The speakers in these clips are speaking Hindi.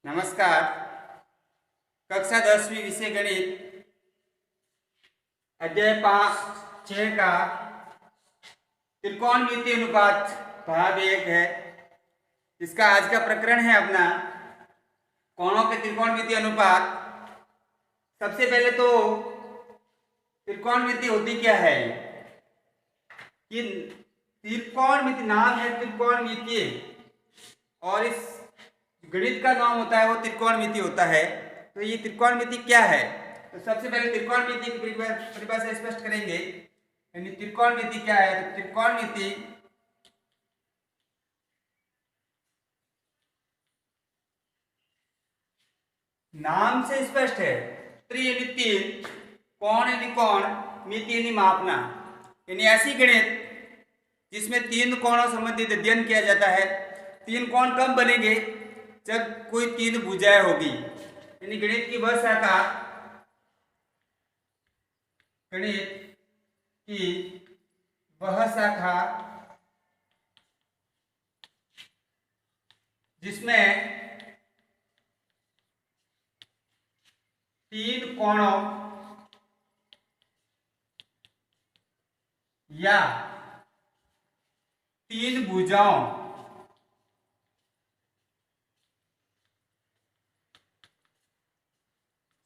नमस्कार। कक्षा 10वीं विषय गणित अध्याय 5 6 का त्रिकोणमितीय अनुपात भाग 1 है। इसका आज का प्रकरण है अपना कोणों के त्रिकोणमितीय अनुपात। सबसे पहले तो त्रिकोणमिति होती क्या है? कि त्रिकोणमिति नाम है त्रिकोणमितीय, और इस गणित का नाम होता है वो त्रिकोणमिति होता है। तो ये त्रिकोणमिति क्या है? तो सबसे पहले त्रिकोणमिति की परिभाषा स्पष्ट करेंगे। यानी त्रिकोणमिति क्या है? तो त्रिकोणमिति नाम से स्पष्ट है। त्रि यानी तीन, कोण यानी कोण, मिति यानी मापना। यानी ऐसी गणित जिसमें तीन कोणों संबंधित अध्ययन किया जाता है। तीन कोण कब बनेंगे? जब कोई तीन भुजाएं होगी। यानी गणित की वह शाखा, गणित की वह शाखा जिसमें तीन कोणों या तीन भुजाओं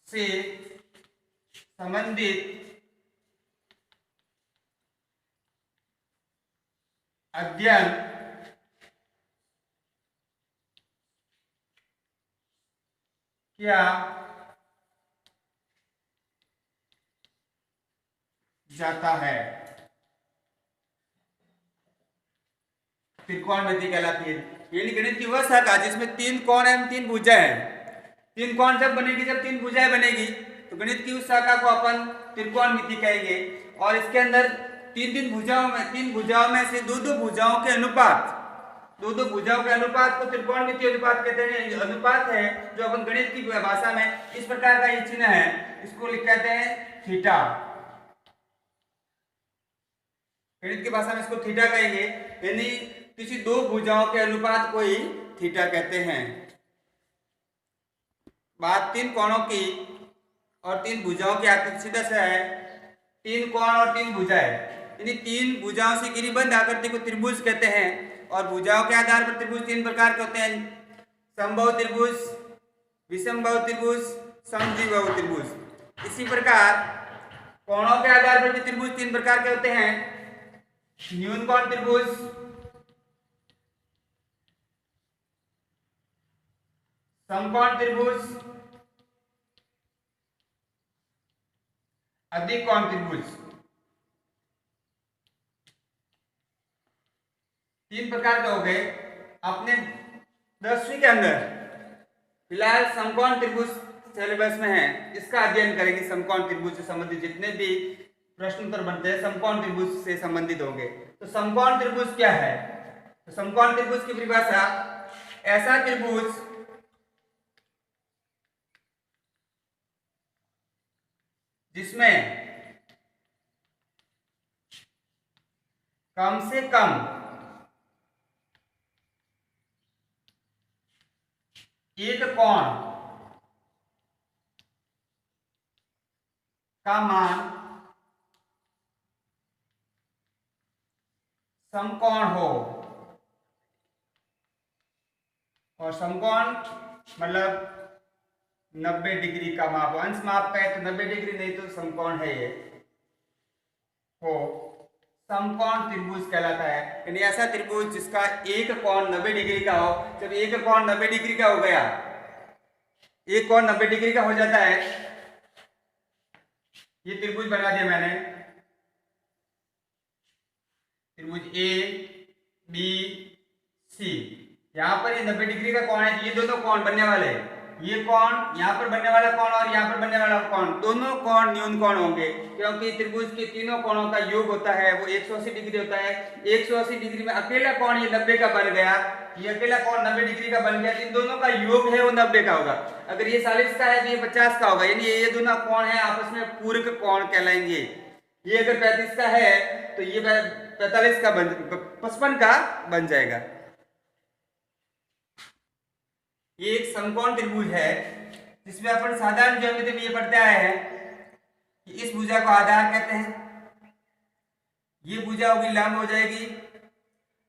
से संबंधित अध्ययन किया जाता है त्रिकोणमिति कहलाती है। यानी गणित की वह शाखा जिसमें तीन कोण एवं तीन भुजाएं हैं। तीन कोण जब बनेगी, जब तीन भुजाएं बनेगी, तो गणित की उस शाखा को अपन त्रिकोणमिति कहेंगे। और इसके अंदर तीन भुजाओं में से दो भुजाओं के अनुपात, दो भुजाओं के अनुपात को त्रिकोणमितीय अनुपात कहते हैं। अनुपात है जो अपन गणित की भाषा में इस प्रकार का ये चिन्ह है, इसको कहते हैं थीटा। गणित की भाषा में इसको थीटा कहेंगे। यानी किसी दो भुजाओं के अनुपात को ही थीटा कहते हैं। बात तीन कोणों की और तीन भुजाओं की आकृति सीधा सा है। तीन कोण और तीन भुजाएं, यानी तीन भुजाओं से घिरी बंद आकृति को त्रिभुज कहते हैं। और भुजाओं के आधार पर त्रिभुज तीन प्रकार के होते हैं: समबाहु त्रिभुज, विषमबाहु त्रिभुज, समद्विबाहु त्रिभुज। इसी प्रकार कोणों के आधार पर भी त्रिभुज तीन प्रकार के होते हैं: न्यून कोण त्रिभुज, समकोण त्रिभुज, अधिक कोण त्रिभुज। तीन प्रकार के हो गए। अपने 10वीं के अंदर फिलहाल समकोण त्रिभुज सिलेबस में है, इसका अध्ययन करेंगे। समकोण त्रिभुज से संबंधित जितने भी प्रश्न उत्तर बनते हैं समकोण त्रिभुज से संबंधित होंगे। तो समकोण त्रिभुज क्या है? तो समकोण त्रिभुज की परिभाषा: ऐसा त्रिभुज जिसमें कम से कम एक कोण का मान समकोण हो। और समकोण मतलब 90 डिग्री का माप, अंश माप का है तो 90 डिग्री, नहीं तो समकोण है ये हो, समकोण त्रिभुज कहलाता है। यानी ऐसा त्रिभुज जिसका एक कोण 90 डिग्री का हो। जब एक कोण 90 डिग्री का हो गया, एक कोण 90 डिग्री का हो जाता है, ये त्रिभुज बना दिया मैंने, त्रिभुज ए बी सी। यहां पर ये 90 डिग्री का कोण है, ये दोनों कोण बनने वाले हैं। ये कोण, यहाँ पर बनने वाला कोण और यहाँ पर बनने वाला कोण, दोनों कोण न्यून कोण होंगे, क्योंकि त्रिभुज के तीनों कोणों का योग होता है वो 180 डिग्री होता है। 180 डिग्री में अकेला कोण ये 90 का बन गया, ये अकेला कोण 90 डिग्री का बन गया। इन दोनों का योग है वो 90 का होगा। अगर ये 40 का है तो ये 50 का होगा। यानी ये दोनों कोण है आपस में पूरक कोण कहलाएंगे। ये अगर 35 का है तो ये 45 का 55 का बन जाएगा। ये एक समकोण त्रिभुज है जिसमें अपन साधारण ज्यामिति में ये पढ़ते आए हैं कि इस भुजा को आधार कहते हैं, ये भुजा होगी लंब हो जाएगी,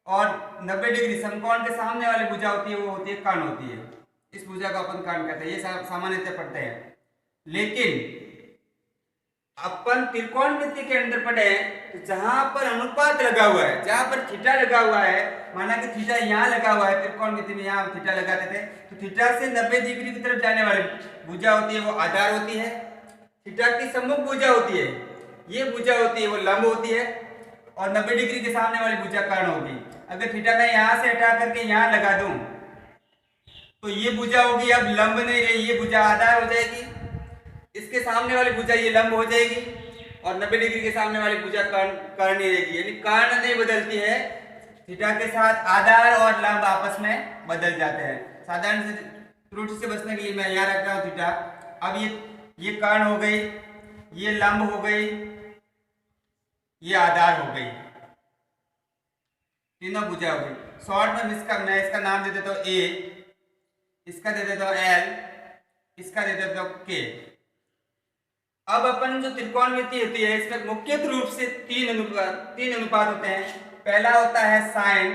और 90 डिग्री समकोण के सामने वाली भुजा होती है वो होती है कर्ण होती है। इस भुजा को अपन कर्ण कहते हैं, ये सामान्यतः पढ़ते हैं। लेकिन अपन त्रिकोणमिति के अंदर पढ़े तो जहां पर अनुपात लगा हुआ है, जहां पर थीटा लगा हुआ है, माना कि थीटा यहाँ लगा हुआ है, त्रिकोणमिति में यहाँ थीटा लगाते थे, तो थीटा से 90 डिग्री की तरफ जाने वाली भुजा होती है वो आधार होती है। थीटा की सम्मुख भुजा होती है, ये भुजा होती है वो लंब होती है, और 90 डिग्री के सामने वाली भुजा कर्ण होगी। अगर थीटा मैं यहाँ से हटा करके यहाँ लगा दूं तो ये भुजा होगी अब लंब नहीं रही, ये भुजा आधार हो जाएगी, इसके सामने वाली भुजा ये लंब हो जाएगी, और 90 डिग्री के सामने वाली भुजा कर्ण नहीं रहेगी, यानी कर्ण नहीं बदलती है, थीटा के साथ आधार और लंब आपस में बदल जाते हैं। साधारण से त्रुटि से बचने के लिए मैं यहाँ रख रहा हूँ थीटा। अब ये कर्ण हो गई, ये लंब हो गई, ये आधार हो गई, तीनों भुजा हो गई। शॉर्ट में मैं इसका नाम दे देता हूँ ए, इसका दे देता हूँ एल, इसका दे देता हूँ के। अब अपन जो त्रिकोणमिति होती है इसमें मुख्य रूप से तीन अनुपात होते हैं। पहला होता है साइन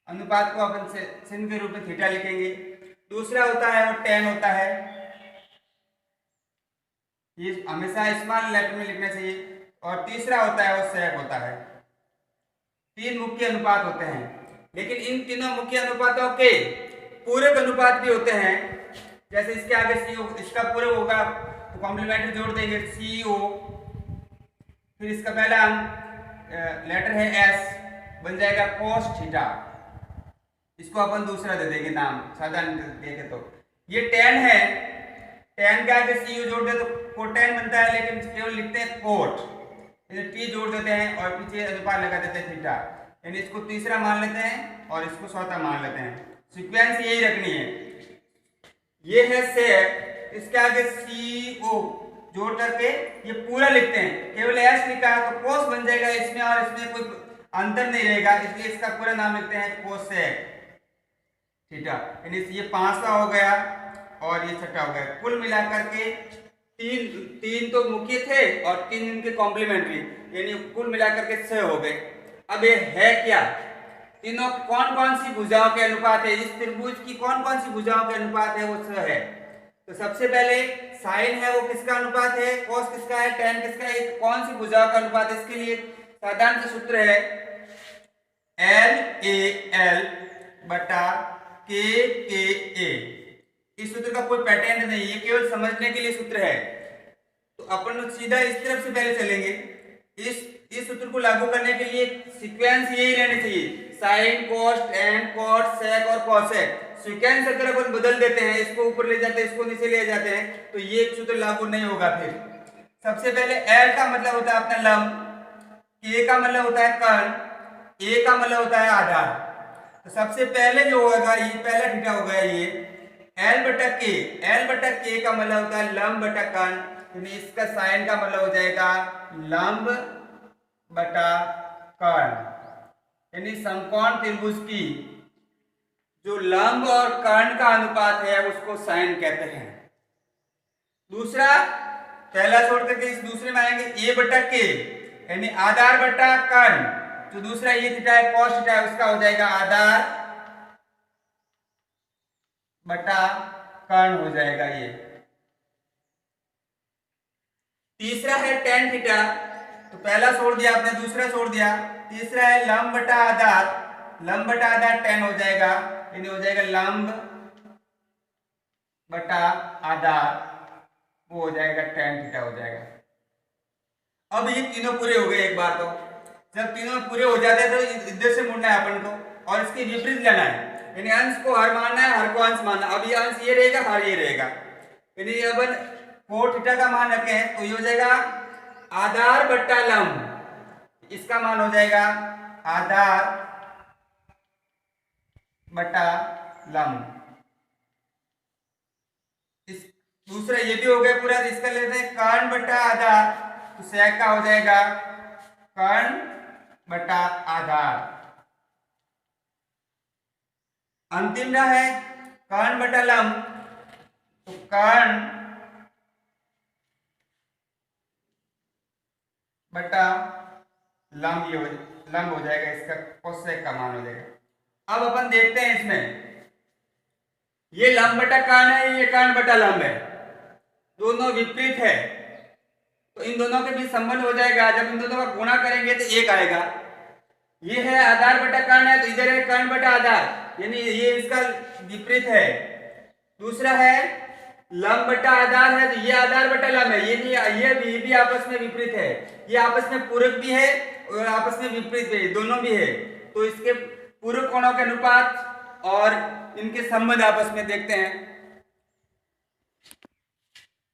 अनुपात को अपन से sin के रूप में थीटा लिखेंगे। दूसरा होता है वो tan होता है, ये हमेशा स्मॉल लेटर में लिखना चाहिए। और तीसरा होता है वो sec होता है। तीन मुख्य अनुपात होते हैं, लेकिन इन तीनों मुख्य अनुपातों के पूरक अनुपात भी होते हैं। जैसे इसके आगे CO, इसका पूरक होगा तो कॉम्प्लीमेंट्री जोड़ देंगे CO, फिर इसका पहला लेटर है S, बन जाएगा cos थीटा, इसको अपन दूसरा दे देंगे नाम साधारण देखे तो। ये tan है, tan के आगे CO जोड़ दे तो कोटैन बनता है, लेकिन केवल लिखते हैं कोट, T जोड़ देते हैं और पीछे अनुपात लगा देते हैं थीटा, यानी इसको तीसरा मान लेते हैं और इसको चौथा मान लेते हैं। सीक्वेंस यही रखनी है। ये है सेक, इसके आगे CO जोड़ करके ये पूरा लिखते हैं, केवल S लिखा है तो कोस बन जाएगा इसमें, और इसमें कोई अंतर नहीं रहेगा, इसलिए इसका पूरा नाम लिखते हैं कोसेक थीटा। यानी ये पांचवा हो गया और ये छठा हो गया। कुल मिलाकर के तीन तो मुख्य थे और तीन इनके कॉम्प्लीमेंट्री, यानी कुल मिलाकर के 6 हो गए। अब ये है क्या, तीनों कौन कौन सी भुजाओं के अनुपात है, इस त्रिभुज की कौन कौन सी भुजाओं के अनुपात है, वो 6 है। तो सबसे पहले साइन है वो किसका अनुपात है, कोस किसका है, tan किसका है, कौन सी भुजाओं का अनुपात है। इसके लिए साधारण से सूत्र है LAL बटा KKA। इस सूत्र का कोई पैटर्न नहीं है, केवल समझने के लिए सूत्र है। तो अपन सीधा इस तरफ से पहले चलेंगे। इस सूत्र को लागू करने के लिए सीक्वेंस यही रहनी चाहिए, sine cos tan cot sec और कोसेक। सीक्वेंस अगर अपन बदल देते हैं, इसको ऊपर ले जाते हैं, इसको नीचे ले जाते हैं, तो ये सूत्र लागू नहीं होगा। फिर सबसे पहले L का मतलब होता है अपना लंब, K का मतलब होता है कर्ण, A का मतलब होता है आधार। तो सबसे पहले जो होगा ये पहला थीटा हो गया, ये L बटा K। L बटा K का मतलब होता है लंब बटा कर्ण, यानी इसका साइन का मतलब हो जाएगा लंब बटा कर्ण। यानी समकोण त्रिभुज की जो लंब और कर्ण का अनुपात है उसको साइन कहते हैं। दूसरा, पहला छोड़ करके इस दूसरे में आएंगे A बटा K, यानी आधार बटा कर्ण। जो दूसरा ये थीटा है cos थीटा है, उसका हो जाएगा आधार बटा कर्ण हो जाएगा ये। तीसरा है tan थीटा, तो पहला छोड़ दिया आपने, दूसरा छोड़ दिया। तीसरा है लंब बटा आधार, लंब बटा आधार tan हो जाएगा, यानी हो जाएगा लंब बटा आधार, वो हो जाएगा tan थीटा हो जाएगा। अब ये तीनों पूरे हो गए एक बार। तो जब तीनों पूरे हो जाते हैं तो इधर से मुड़ना है अपन को और इसकी विपरीत लेना है, यानी अंश को हर मानना है, हर को अंश मानना। अब ये अंश ये रहेगा, हर ये रहेगा, यानी अपन कोट थीटा का मान रखे हैं तो ये हो जाएगा आधार बट्टा लंब, इसका मान हो जाएगा आधार बटा लंब। इस दूसरा ये भी हो गया पूरा, इसका लेते हैं कर्ण बटा आधार, तो सेक का हो जाएगा कर्ण बटा आधार। अंतिम क्या है, कर्ण बटा लंब, तो कर्ण बटा लंब लंब हो जाएगा, इसका कोसेक का मान हो जाएगा। अब अपन देखते हैं इसमें, ये लंब बटा कर्ण है, ये कर्ण बटा लंब है, दोनों विपरीत है, तो इन दोनों के बीच संबंध हो जाएगा। जब इन दोनों का गुणा करेंगे तो एक आएगा। ये है आधार बटा कर्ण है, तो इधर है कर्ण बटा आधार, यानी ये इसका विपरीत है। दूसरा है लंब बटा आधार है, तो ये आधार बटा लंब है, ये भी आपस में विपरीत है, ये आपस में पूरक भी है और आपस में विपरीत भी है, दोनों भी है। तो इसके पूरक कोणों के अनुपात और इनके संबंध आपस में देखते हैं।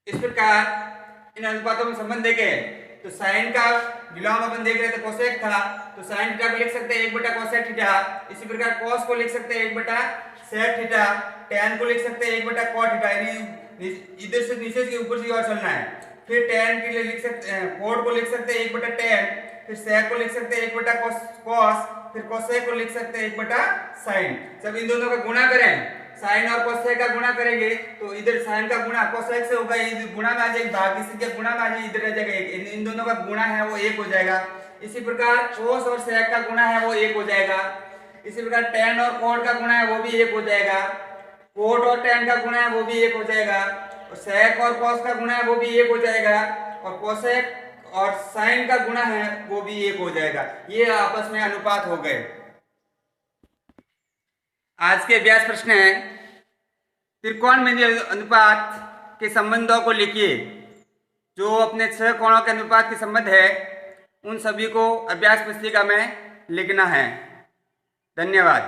इस प्रकार इन अनुपातों में संबंध देखे, तो साइन का विलोम अपन देख रहे थे, कोसेक था, तो साइन थीटा को लिख सकते हैं 1 बटा कोसेक थीटा। इसी प्रकार कॉस को लिख सकते हैं 1 बटा सेक थीटा, टैन को लिख सकते हैं 1 बटा कॉट थीटा, यानी इधर से नीचे से ऊपर की ओर चलना है। फिर टैन के लिए लिख सकते हैं, कोट को लिख सकते हैं 1 बटा टैन, फिर सेक को लिख सकते हैं 1 बटा कॉस, फिर कोसेक को लिख सकते हैं 1 बटा साइन। जब इन दोनों का गुणा करें, साइन और कोसेक का गुणा करेंगे, तो इधर साइन का गुणा कोसेक से होगा, इधर गुणा में आ जाएगा, भाग इसके गुणा में आ जाएगा, इधर रह जाएगा 1, इन दोनों का गुणा है वो 1 हो जाएगा। इसी प्रकार कोस और सेक का गुणा है वो 1 हो जाएगा। इसी प्रकार टैन और कोट का गुणा है वो भी 1 हो जाएगा, कोट और टैन का गुणा है वो भी 1 हो जाएगा, और सेक और कॉस का गुणा है वो भी 1 हो जाएगा, और कोसेक और साइन का गुणा है वो भी 1 हो जाएगा। ये आपस में अनुपात हो गए। आज के अभ्यास प्रश्न है, त्रिकोणमितीय अनुपात के संबंधों को लिखिए। जो अपने 6 कोणों के अनुपात के संबंध है उन सभी को अभ्यास पुस्तिका में लिखना है। धन्यवाद।